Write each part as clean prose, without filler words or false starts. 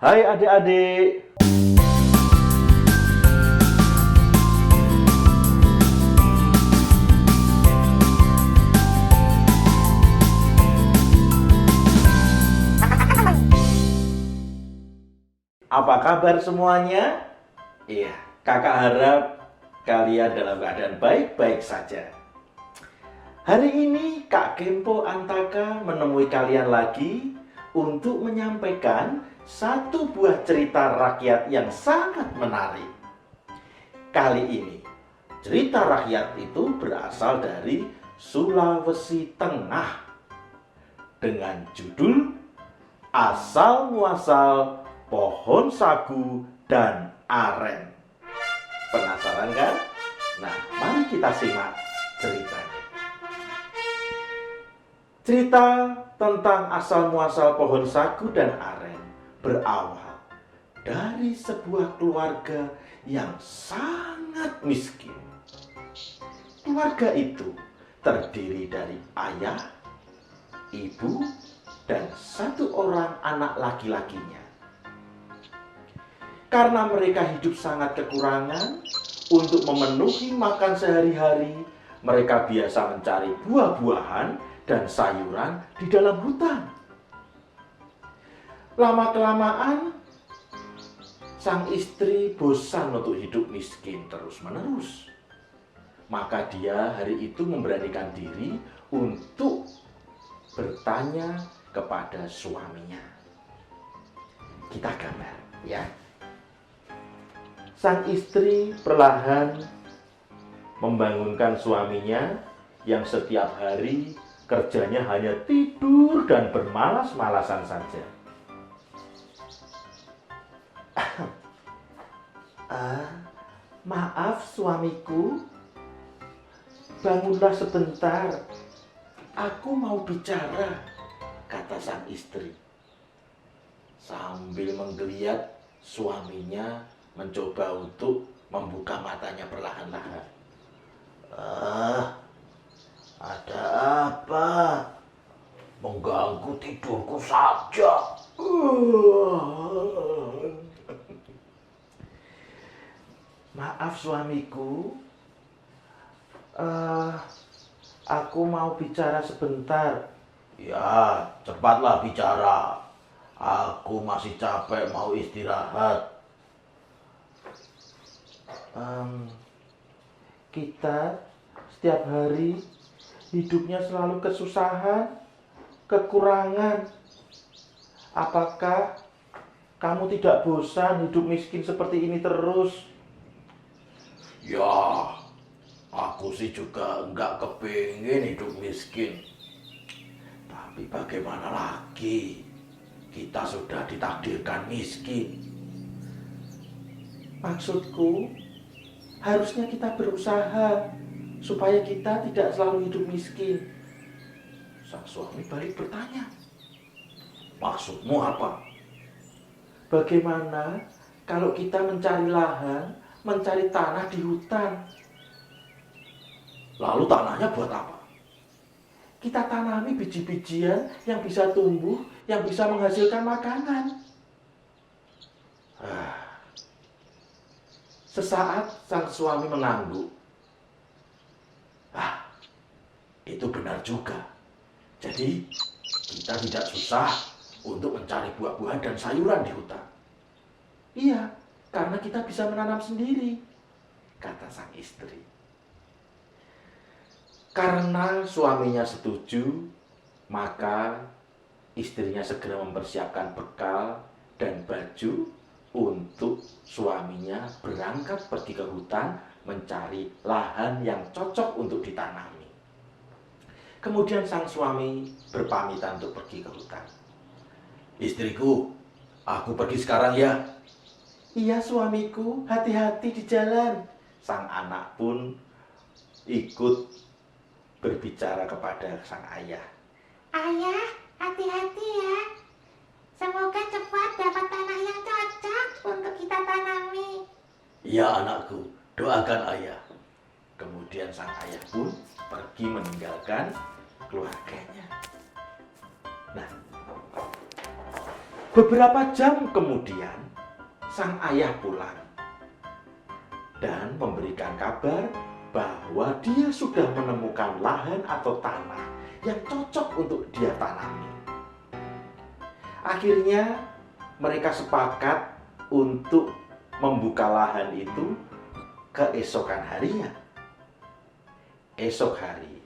Hai adik-adik. Apa kabar semuanya? Iya, kakak harap kalian dalam keadaan baik-baik saja. Hari ini Kak Kempo Antaka menemui kalian lagi untuk menyampaikan satu buah cerita rakyat yang sangat menarik. Kali ini, cerita rakyat itu berasal dari Sulawesi Tengah dengan judul Asal-muasal Pohon Sagu dan Aren. Penasaran kan? Nah, mari kita simak ceritanya. Cerita tentang asal-muasal pohon sagu dan aren berawal dari sebuah keluarga yang sangat miskin. Keluarga itu terdiri dari ayah, ibu, dan satu orang anak laki-lakinya. Karena mereka hidup sangat kekurangan, untuk memenuhi makan sehari-hari, mereka biasa mencari buah-buahan dan sayuran di dalam hutan. Lama-kelamaan, sang istri bosan untuk hidup miskin terus-menerus. Maka dia hari itu memberanikan diri untuk bertanya kepada suaminya. Kita gambar, ya. Sang istri perlahan membangunkan suaminya yang setiap hari kerjanya hanya tidur dan bermalas-malasan saja. Maaf suamiku, bangunlah sebentar. Aku mau bicara, kata sang istri. Sambil menggeliat, suaminya mencoba untuk membuka matanya perlahan-lahan. Ada apa? Mengganggu tidurku saja. Maaf suamiku, aku mau bicara sebentar. Ya, cepatlah bicara. Aku masih capek mau istirahat. Kita setiap hari hidupnya selalu kesusahan, kekurangan. Apakah kamu tidak bosan hidup miskin seperti ini terus? Ya, aku sih juga enggak kepingin hidup miskin. Tapi bagaimana lagi? Kita sudah ditakdirkan miskin. Maksudku, harusnya kita berusaha supaya kita tidak selalu hidup miskin. Sang suami balik bertanya, maksudmu apa? Bagaimana kalau kita mencari lahan, mencari tanah di hutan? Lalu tanahnya buat apa? Kita tanami biji-bijian yang bisa tumbuh, yang bisa menghasilkan makanan. Sesaat sang suami mengangguk. Itu benar juga. Jadi kita tidak susah untuk mencari buah-buahan dan sayuran di hutan. Iya, karena kita bisa menanam sendiri, kata sang istri. Karena suaminya setuju, maka istrinya segera mempersiapkan bekal dan baju untuk suaminya berangkat pergi ke hutan mencari lahan yang cocok untuk ditanami. Kemudian sang suami berpamitan untuk pergi ke hutan. Istriku, aku pergi sekarang ya. Iya suamiku, hati-hati di jalan. Sang anak pun ikut berbicara kepada sang ayah. Ayah, hati-hati ya. Semoga cepat dapat tanah yang cocok untuk kita tanami. Iya anakku, doakan ayah. Kemudian sang ayah pun pergi meninggalkan keluarganya. Nah, Beberapa jam kemudian, sang ayah pulang dan memberikan kabar bahwa dia sudah menemukan lahan atau tanah yang cocok untuk dia tanami. Akhirnya mereka sepakat untuk membuka lahan itu keesokan harinya. Esok hari,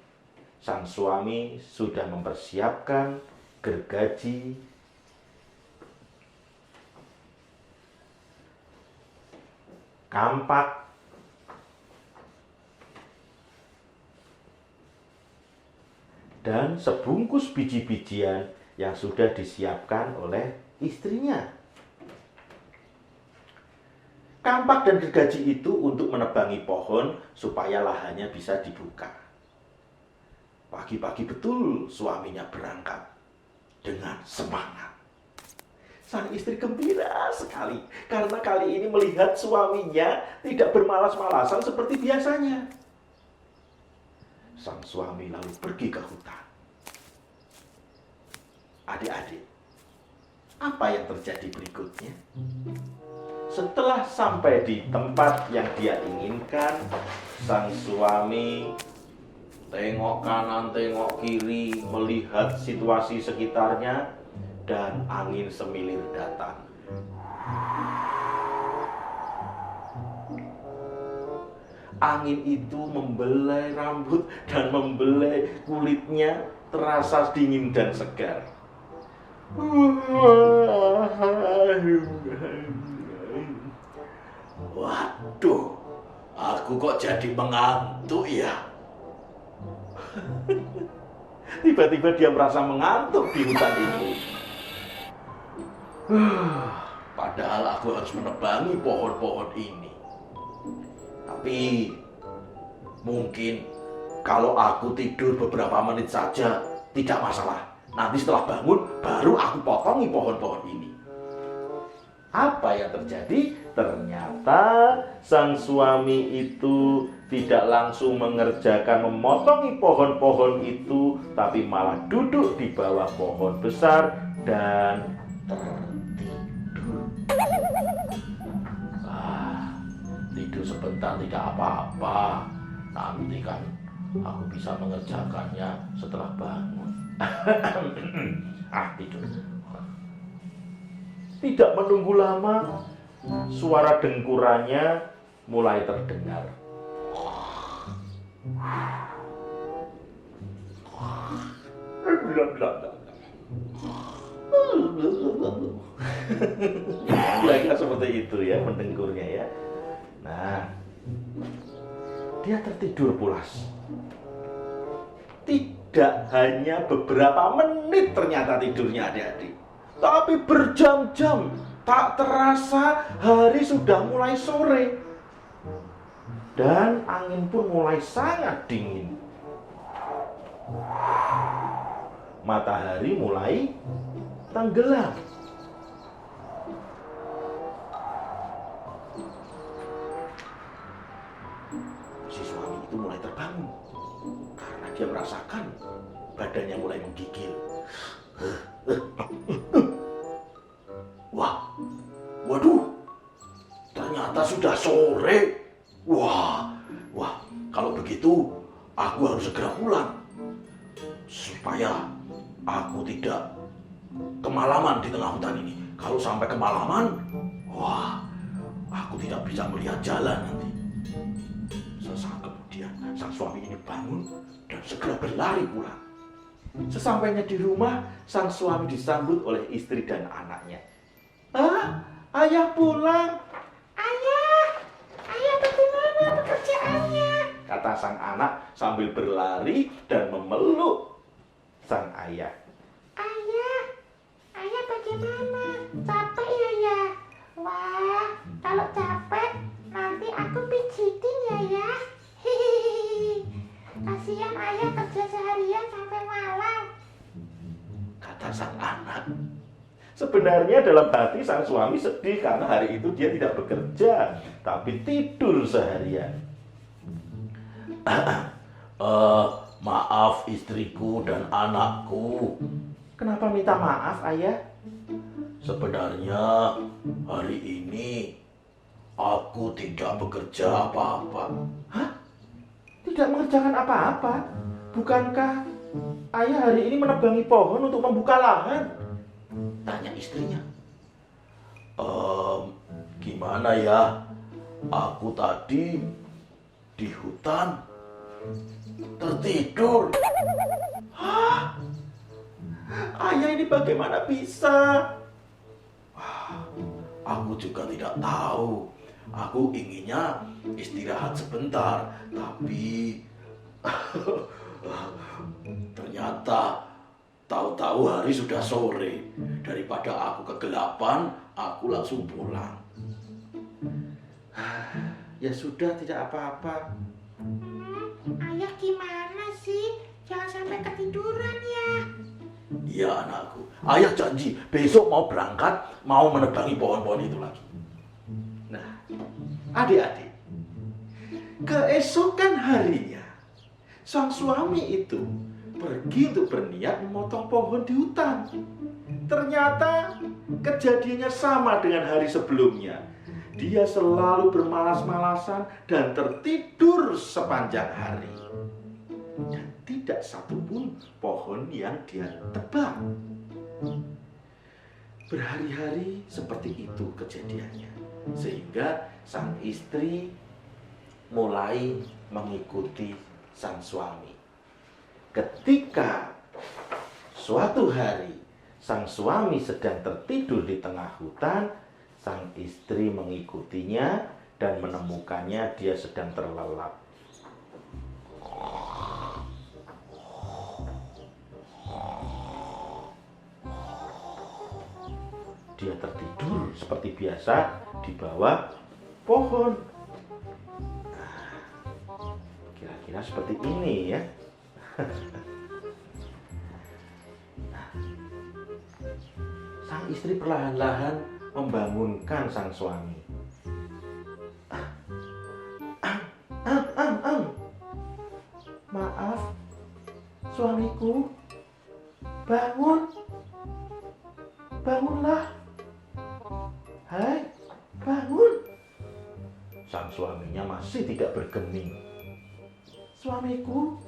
sang suami sudah mempersiapkan gergaji, kampak, dan sebungkus biji-bijian yang sudah disiapkan oleh istrinya. Kampak dan gergaji itu untuk menebangi pohon supaya lahannya bisa dibuka. Pagi-pagi betul suaminya berangkat dengan semangat. Sang istri gembira sekali karena kali ini melihat suaminya tidak bermalas-malasan seperti biasanya. Sang suami lalu pergi ke hutan. Adik-adik, apa yang terjadi berikutnya? Setelah sampai di tempat yang dia inginkan, sang suami tengok kanan, tengok kiri, melihat situasi sekitarnya, dan angin semilir datang. Angin itu membelai rambut dan membelai kulitnya, terasa dingin dan segar. Waduh, aku kok jadi mengantuk ya? Tiba-tiba dia merasa mengantuk di hutan itu. Padahal aku harus menebangi pohon-pohon ini. Tapi mungkin kalau aku tidur beberapa menit saja tidak masalah. Nanti setelah bangun baru aku potongi pohon-pohon ini. Apa yang terjadi? Ternyata sang suami itu tidak langsung mengerjakan memotongi pohon-pohon itu, tapi malah duduk di bawah pohon besar dan tertidur. Tidur sebentar tidak apa-apa. Nanti kan aku bisa mengerjakannya setelah bangun. Tidur. Tidak menunggu lama, suara dengkurannya mulai terdengar. Kira-kira seperti itu ya mendengkurnya ya. Nah, dia tertidur pulas. Tidak hanya beberapa menit ternyata tidurnya adik-adik, tapi berjam-jam. Tak terasa hari sudah mulai sore dan angin pun mulai sangat dingin. Matahari mulai tenggelam. Si suami itu mulai terbangun karena dia merasakan badannya mulai menggigil. Waduh, ternyata sudah sore. Wah, kalau begitu aku harus segera pulang supaya aku tidak kemalaman di tengah hutan ini. Kalau sampai kemalaman, aku tidak bisa melihat jalan nanti. Sesaat kemudian sang suami ini bangun dan segera berlari pulang. Sesampainya di rumah, sang suami disambut oleh istri dan anaknya. Ayah pulang. Ayah bagaimana pekerjaannya? Kata sang anak sambil berlari dan memeluk sang ayah. Ayah bagaimana? Capek ya? Wah, kalau capek nanti aku pijitin ya. Kasihan ayah kerja seharian sampai malam, Kata sang anak. Sebenarnya dalam hati sang suami sedih karena hari itu dia tidak bekerja, tapi tidur seharian. Maaf istriku dan anakku. Kenapa minta maaf, ayah? Sebenarnya hari ini aku tidak bekerja apa-apa. Hah? Tidak mengerjakan apa-apa? Bukankah ayah hari ini menebangi pohon untuk membuka lahan? Tanya istrinya. Gimana ya? Aku tadi di hutan tertidur. Hah? Ayah ini bagaimana bisa? Aku juga tidak tahu. Aku inginnya istirahat sebentar, tapi ternyata tahu-tahu hari sudah sore. Daripada aku kegelapan, aku langsung pulang. Ya sudah, tidak apa-apa. Ayah gimana sih? Jangan sampai ketiduran ya. Iya anakku, ayah janji besok mau berangkat, mau menebangi pohon-pohon itu lagi. Nah, adik-adik, keesokan harinya, sang suami itu pergi untuk berniat memotong pohon di hutan. Ternyata kejadiannya sama dengan hari sebelumnya. Dia selalu bermalas-malasan dan tertidur sepanjang hari. Dan tidak satupun pohon yang dia tebang. Berhari-hari seperti itu kejadiannya. Sehingga sang istri mulai mengikuti sang suami. Ketika suatu hari sang suami sedang tertidur di tengah hutan, sang istri mengikutinya dan menemukannya dia sedang terlelap. Dia tertidur seperti biasa di bawah pohon. Kira-kira seperti ini ya. Sang istri perlahan-lahan membangunkan sang suami. Maaf, suamiku, bangun, bangunlah. Hai, bangun. Sang suaminya masih tidak bergeming. Suamiku,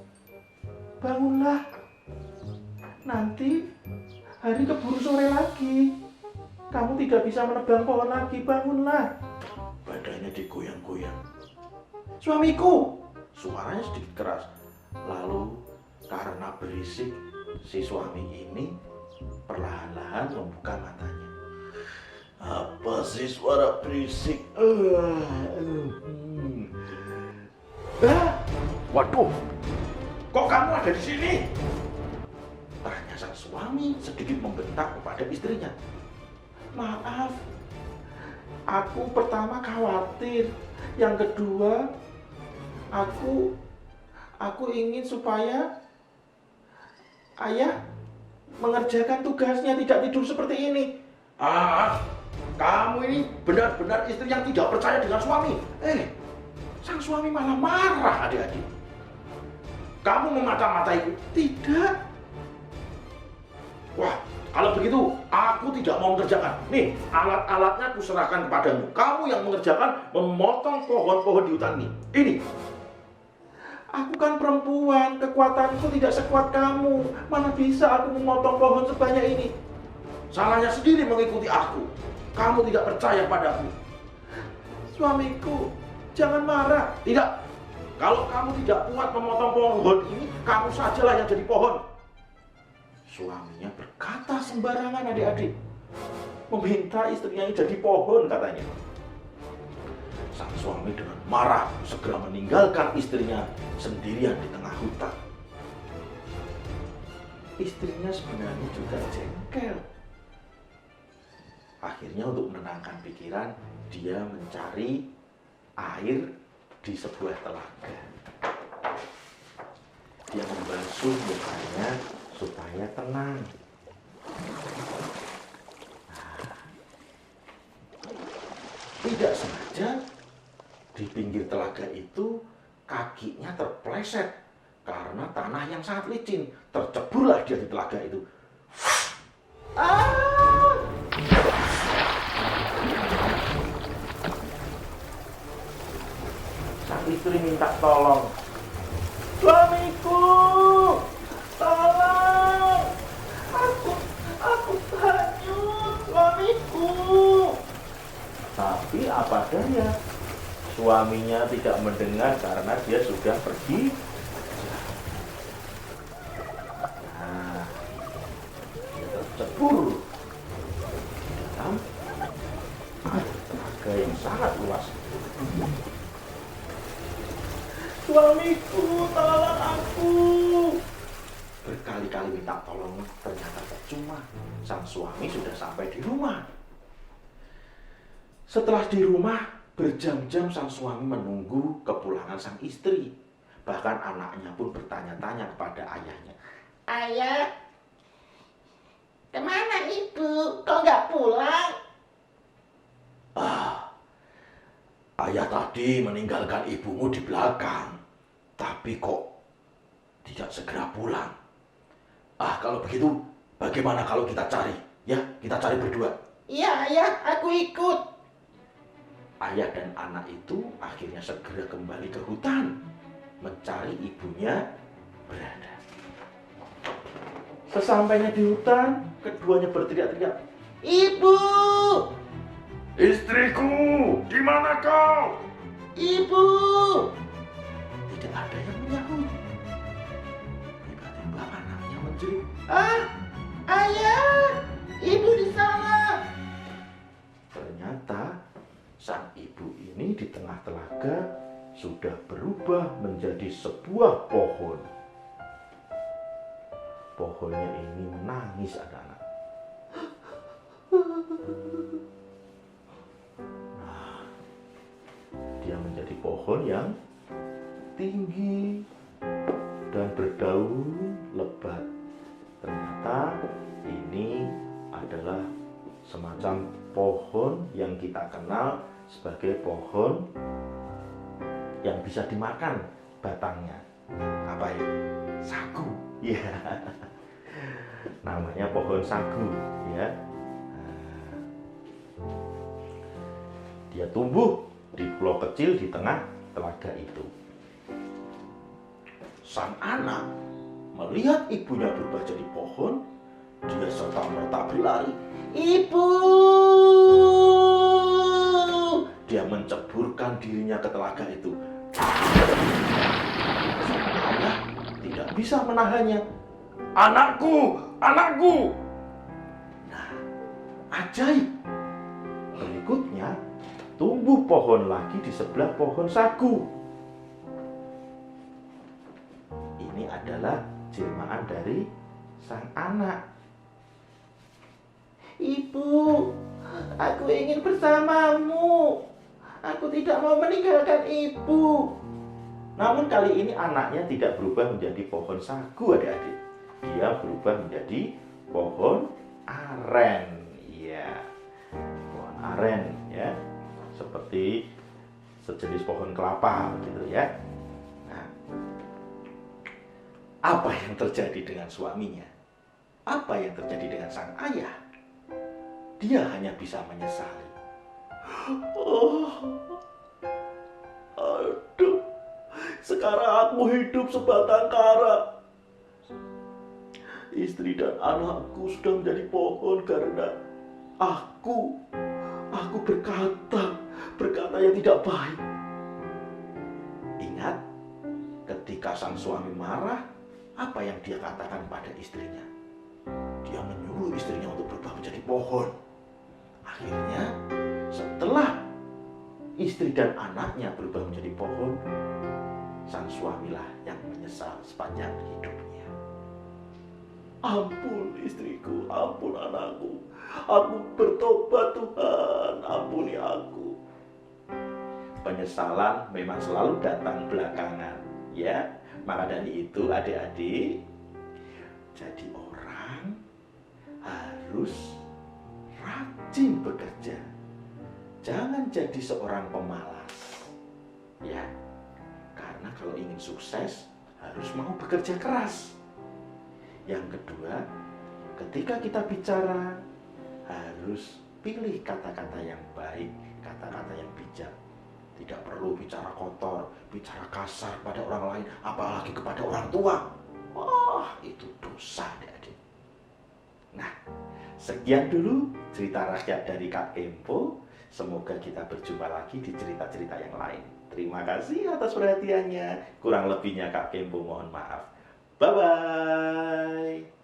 bangunlah. Nanti hari keburu sore lagi. Kamu tidak bisa menebang pohon lagi, bangunlah. Badannya digoyang-goyang. Suamiku, suaranya sedikit keras. Lalu karena berisik, si suami ini perlahan-lahan membuka matanya. Apa sih suara berisik? Waduh, kok kamu ada di sini? Tanya sang suami sedikit membentak kepada istrinya. Maaf, aku pertama khawatir. Yang kedua, aku ingin supaya ayah mengerjakan tugasnya, tidak tidur seperti ini. Kamu ini benar-benar istri yang tidak percaya dengan suami. Sang suami malah marah, adik-adik. Kamu memata-mataiku? Tidak. Wah, kalau begitu, aku tidak mau mengerjakan. Nih, alat-alatnya aku serahkan kepadamu. Kamu yang mengerjakan memotong pohon-pohon di hutan ini. Ini. Aku kan perempuan, kekuatanku tidak sekuat kamu. Mana bisa aku memotong pohon sebanyak ini? Salahnya sendiri mengikuti aku. Kamu tidak percaya padaku. Suamiku, jangan marah. Tidak. Kalau kamu tidak kuat memotong pohon ini, kamu sajalah yang jadi pohon. Suaminya berkata sembarangan, adik-adik. Meminta istrinya jadi pohon, katanya. Sang suami dengan marah segera meninggalkan istrinya sendirian di tengah hutan. Istrinya sebenarnya juga jengkel. Akhirnya untuk menenangkan pikiran, dia mencari air di sebuah telaga. Dia membasuh mukanya supaya tenang. Tidak sengaja di pinggir telaga itu kakinya terpleset karena tanah yang sangat licin. Terceburlah dia di telaga itu. istri minta tolong. Suamiku, tolong! Aku hanyut, suamiku. Tapi apa daya, suaminya tidak mendengar karena dia sudah pergi. Nah, dia tercebur dalam telaga yang sangat luas. Suamiku, tolong aku! Berkali-kali minta tolong, ternyata percuma. Sang suami sudah sampai di rumah. Setelah di rumah, berjam-jam sang suami menunggu kepulangan sang istri. Bahkan anaknya pun bertanya-tanya kepada ayahnya. Ayah, kemana ibu? Kok nggak pulang? Ayah tadi meninggalkan ibumu di belakang, tapi kok tidak segera pulang. Kalau begitu, bagaimana kalau kita cari? Ya, kita cari berdua. Iya ayah, aku ikut. Ayah dan anak itu akhirnya segera kembali ke hutan, mencari ibunya berada. Sesampainya di hutan, keduanya berteriak-teriak. Ibu! Istriku, di mana kau? Ibu! Tidak ada yang menyahut. Tiba-tiba anaknya menjerit. Ayah! Ibu di sana! Ternyata sang ibu ini di tengah telaga sudah berubah menjadi sebuah pohon. Pohonnya ini menangis anak-anak. Nah, dia menjadi pohon yang tinggi dan berdaun lebat. Ternyata ini adalah semacam pohon yang kita kenal sebagai pohon yang bisa dimakan batangnya. Apa ya? Sagu. Ya. Namanya pohon sagu, ya. Dia tumbuh di pulau kecil di tengah telaga itu. Sang anak melihat ibunya berubah jadi pohon, dia serta-merta berlari. Ibu! Dia menceburkan dirinya ke telaga itu. Sang anak tidak bisa menahannya. Anakku, anakku! Nah, ajaib. Berikutnya, tumbuh pohon lagi di sebelah pohon sagu. Ini adalah jelmaan dari sang anak. Ibu, aku ingin bersamamu. Aku tidak mau meninggalkan ibu. Namun kali ini anaknya tidak berubah menjadi pohon sagu, adik-adik. Dia berubah menjadi pohon aren. Iya, pohon aren, ya, seperti sejenis pohon kelapa, gitu ya. Nah, apa yang terjadi dengan suaminya? Apa yang terjadi dengan sang ayah? Dia hanya bisa menyesali. Aduh, sekarang aku hidup sebatang kara. Istri dan anakku sudah menjadi pohon karena aku berkata yang tidak baik. Ingat, ketika sang suami marah, apa yang dia katakan pada istrinya? Dia menyuruh istrinya untuk berubah menjadi pohon. Akhirnya, setelah istri dan anaknya berubah menjadi pohon, sang suamilah yang menyesal sepanjang hidupnya. Ampun istriku, ampun anakku. Aku bertobat Tuhan, ampuni aku. Penyesalan memang selalu datang belakangan, ya. Maka dari itu adik-adik, jadi orang harus rajin bekerja. Jangan jadi seorang pemalas, ya. Karena kalau ingin sukses harus mau bekerja keras. Yang kedua, ketika kita bicara harus pilih kata-kata yang baik, kata-kata yang bijak. Tidak perlu bicara kotor, bicara kasar pada orang lain, apalagi kepada orang tua. Wah, itu dosa, adik-adik. Nah, sekian dulu cerita rakyat dari Kak Kempo. Semoga kita berjumpa lagi di cerita-cerita yang lain. Terima kasih atas perhatiannya. Kurang lebihnya Kak Kempo mohon maaf. Bye-bye.